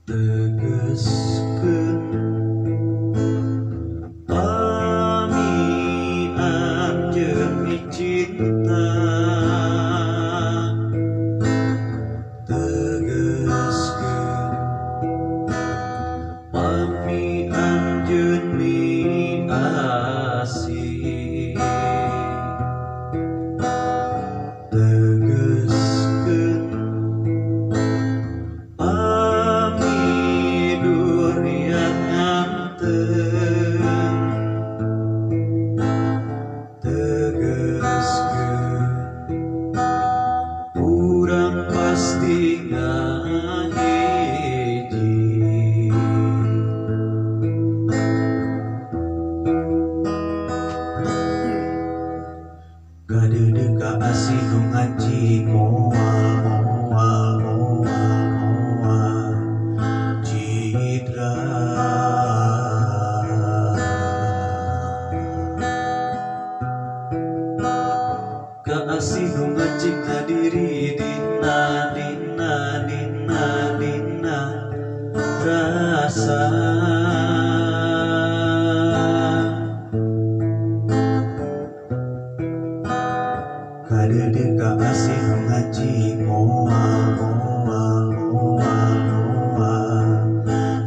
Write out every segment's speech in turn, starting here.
Tegeskeun pami anjeun cinta, tegeskeun pami anjeun asih, tegeskeun pami durian nganteng, tegeskeun urang pasti ngahiji. Kadeudeuk ka asih nu ngancing moal cidra, ka asih nu ngancingna diri dina rasa. Kadeudeuk ka asih nu ngancing moal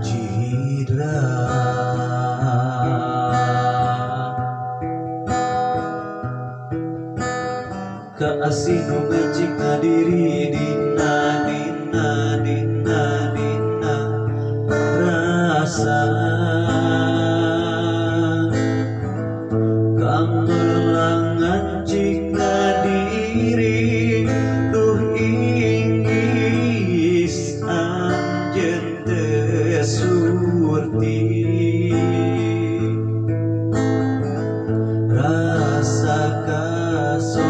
cidra, ka asih nu ngancingna diri dina rasa. Kang melang ngancingna diri duh inggis anjeun teu surti, rasa kasono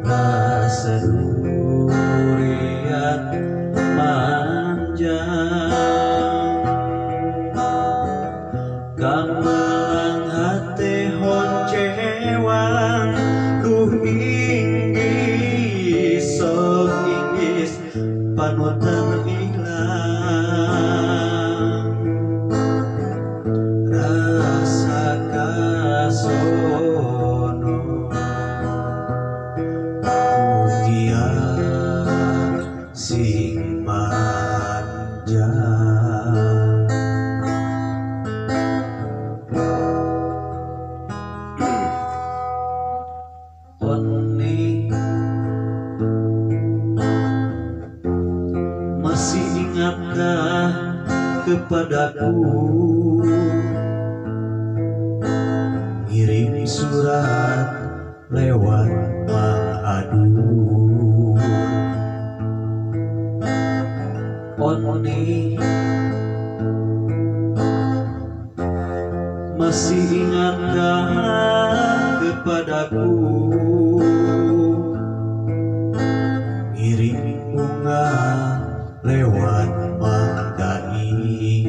rasa durian manjang. Kang melang hate honcewang duh inggis sok inggis panutan ilang, rasa kasono kugiat sing manjang. Masih ingatkah kepadaku ngirim surat lewat Mang Adun? Oni masih ingatkah kepadaku ngirim bunga lewat Mang Daim?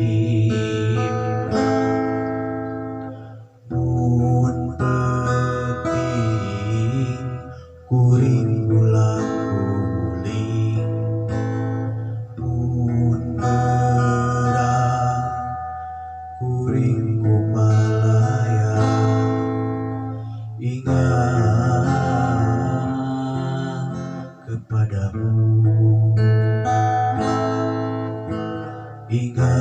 Mun penting kuring ulang guling, mun berang kuring kumalaya. Ingat kepadamu, ingat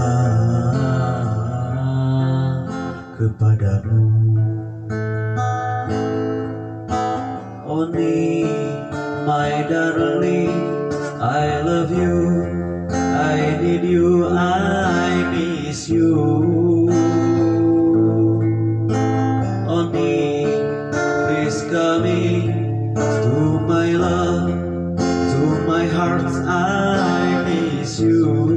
kepadamu. Only my darling, I love you, I need you, I miss you. Only please coming to my love, to my heart, I miss you.